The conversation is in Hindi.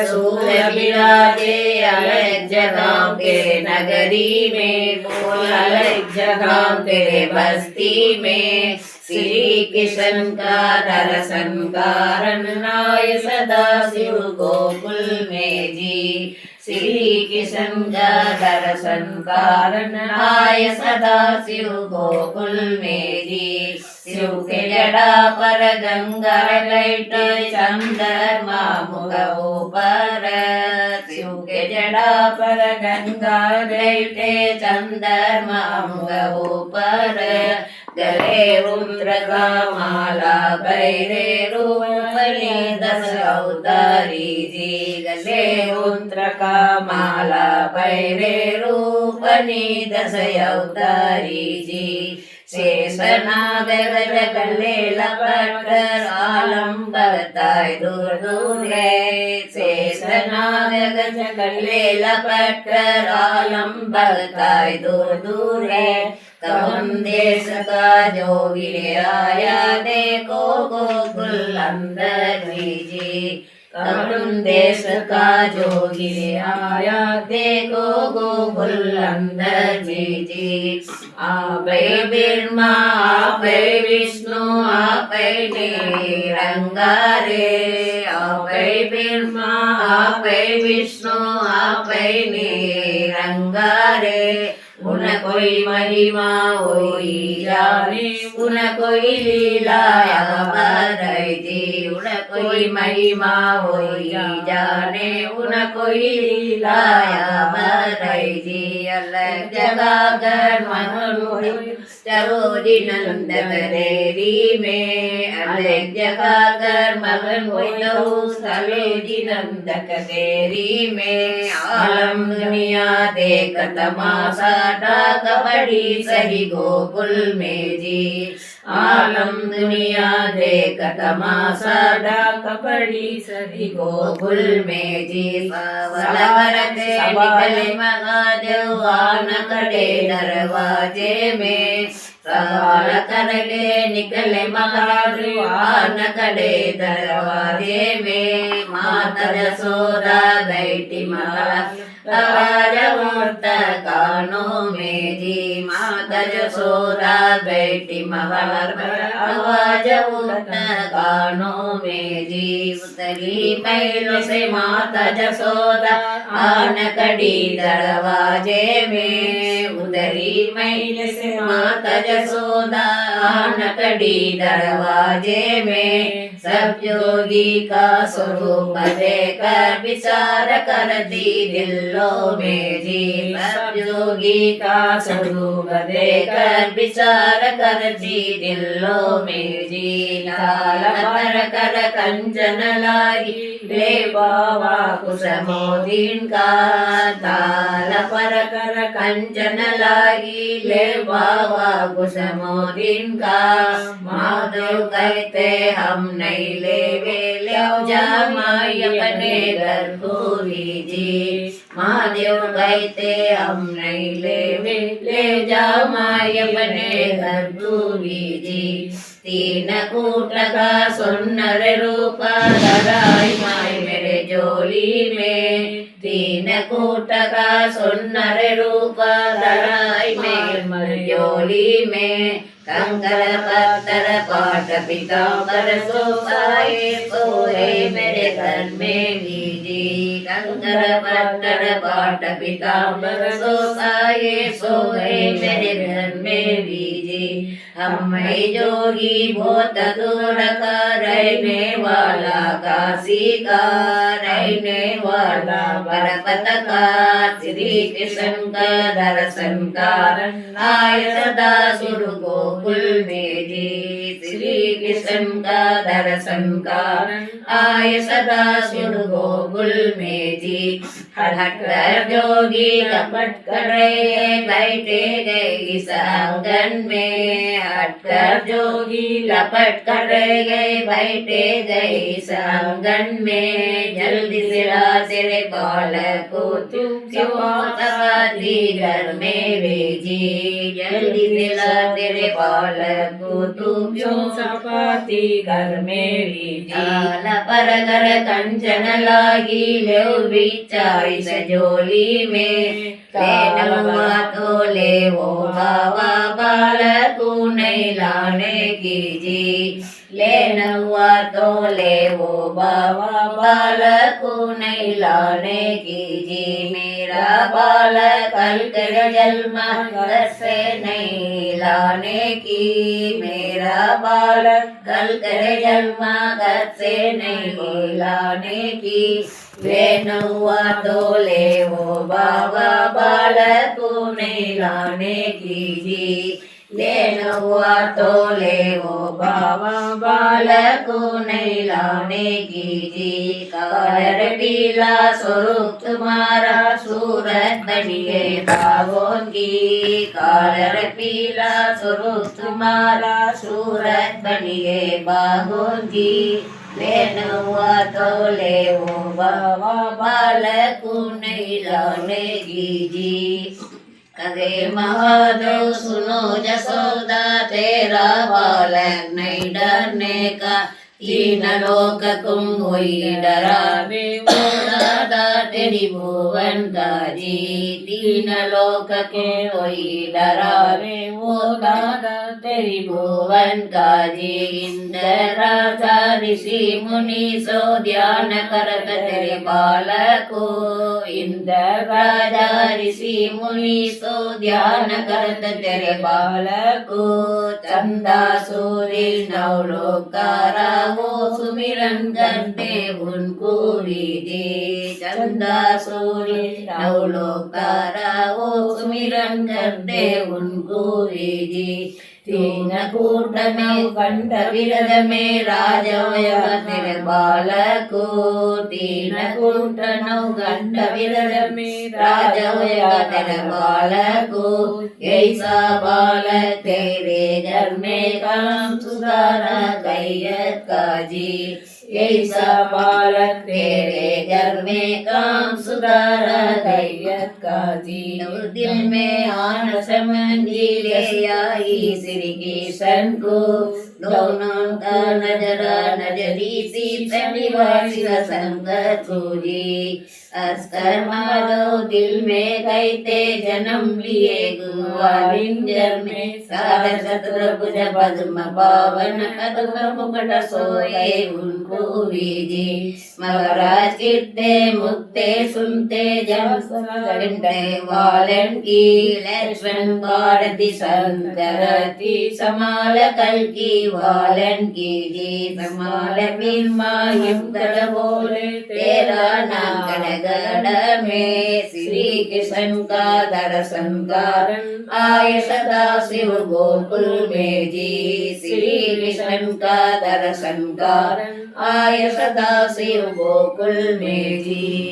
सूर्यविराजे अलग जगह तेरे नगरी में, बोल अलग जगह तेरे बस्ती में। श्री कृष्ण का दर्शन कारण आए सदा शिव गोकुल में जी। श्री कृष्ण का दर्शन कारण आए सदा शिव गोकुल में जी। शिव के जड़ा पर गंगा लैट चंद्रमा मुख ऊपर। शिव के जड़ा पर गंगा लैटे चंद्रमा मुख ऊपर। गले रुद्र का माला बैरे रूपनी 10 अवतारी जी। गले रुद्र का माला बैरे रूपनी 10 अवतारी जी। शेषनाग गज गले लपट कर आलम बताए दूर दूर है। शेषनाग गज गले लपट कर आलम बताए दूर दूर है। कौन देश का जोगी आया देखो गोकुल अंदर जी। कौन देश का जोगी आया देखो गोकुल अंदर जी। आपे ब्रह्मा आपे विष्णु आपे निरंगारे। आपे ब्रह्मा आपे विष्णु आपे निरंगारे। उन कोई महिमा होई जाने, उन कोई लीला अपार जी। उन कोई महिमा होई जाने, उन कोई लीला अपार जी। अलग जगह कर मगन चरोरी नंद करेरी में। अलग जगह कर मगन हो सलोजी नंद करेरी में। आलम दुनिया देख तमाशा कबड्डी सही गोकुल में जी। आलम दुनिया देख तमाशा कबड्डी सही गोकुल में जी। सवाल के निकले महादेव आन खड़े दरवाजे में। सवाल करके निकले महादेव आन खड़े दरवाजे में। माता यशोदा बैठी महाराज आवाज उठता कानों में जी। माता यशोदा बैठी महाराज आवाज उठता कानों में जी। उतरी महलों से माता यशोदा आन खड़ी दरवाजे में। उतरी महल से माता यशोदा आन खड़ी दरवाजे में। सब जोगी का स्वरूप देखकर विचार कर दी दिलों में जी। सब जोगी का स्वरूप देखकर विचार कर दी दिलों में जी। लाल पर कर कंचन लाई ले बाबा कुश मोदीन का। लाल पर कर कंचन लाई ले बाबा कुश मोदीन का। महादेव कहते हम नहीं ले जा माई अपने घर पूरी जी। महादेव कहते हम नहीं ले जा माई अपने घर पूरी जी। तीन कूट का सुन्नर रूपा धराई माई मेरे जोली में। तीन कूट का सुन्नर रूपा धराई मेरे जोली में। कंकर पत्थर पाट पीताम्बर सोए सोए मेरे घर में भी जी। कंकर पत्थर पाट पीताम्बर सोए सोए मेरे घर में भी जी। हम जोगी बहुत दूर का रहने वाला काशी का रहने वाला पर्वत का। श्री कृष्ण का दर्शन कारण आए सदा सुर गोकुल में जी। श्री कृष्ण का दर्शन कारण आए सदा सुर गोकुल में जी। हट कर जोगी लपट कर बैठे गए इस आंगन में। हट कर जोगी लपट कर गए बैठे गए इस आंगन में। जल्दी से ला तेरे बालक को तू क्यों सवाती घर में भेजी। जल्दी से ला तेरे बालक को तू क्यों आती घर मेरी जी। लाल पर घर कंचन लागी लेव बिचाई सजोली में लेनवा तो ले वो बाबा बालक नहीं लाने की जी। लेनवा तो ले वो बाबा बालक नहीं लाने की जी। मेरा बालक कल कर जन्मा घर से नहीं लाने की। मेरा बालक कल कर जन्मा घर से नहीं लाने की। लेनवा तो ले वो बाबा बालक नहीं लाने की जी। लेनवा तो ले वो बाबा बालक नहीं लाने की जी। कालर पीला स्वरूप तुम्हारा सूरत बनिए बागोंगी। कालर पीला स्वरूप तुम्हारा सूरत बनिए बागोंगी। लेनवा तो ले वो बाबा बालक नहीं लाने की जी। अरे महादेव सुनो जसोदा तेरा बालक नहीं डरने का। तीन लोक तुम हुई डरावे वो दादा तेरी भुवन का जी। तीन लोक के हुई डरावे वो दादा तेरी भुवन का जी। इंद्र राजा ऋषि मुनि सो ध्यान करत तेरे बालक को। इंद्र राजा ऋषि मुनि सो ध्यान करत तेरे बालक को। चंदा सूर्य नवलोक तारा वो सुमिरन करते उनको विधि। चंदा सूर्य नवलोक तारा वो सुमिरन करते उनको विधि। तीन कूट में कंठ विरद में राजवय तेरे बालक को। तीन कूट नौ कंठ विरद में राजवय तेरे बालक को। ऐसा बालक तेरे घर में काम सुधारा कैयत का जी। ऐसा बालक तेरे घर में काम सुधारा कैयत का जी। दिल में आन समझी ले आई श्री किशन को। दोनों का नजरा नजरी सी निवासी संगत को जी। अस्कर माधव दिल में कहते जन्म लिए ग्वालिंजर में। सारा शत्रुभुज पद्म पावन कदम मुकुट सोए उनको विधि। मगराज कीर्ते मुक्ते सुनते जब घंटे वालन की। लक्ष्मण भारती संतरती समाल कल की वालन की जी। समाल बिरमा हिमकड़ बोले तेरा नाम गड़ में। श्री कृष्ण का दर्शन कारण आए सदा शिव गोकुल में जी। श्री कृष्ण का दर्शन कारण आए सदा शिव गोकुल में जी।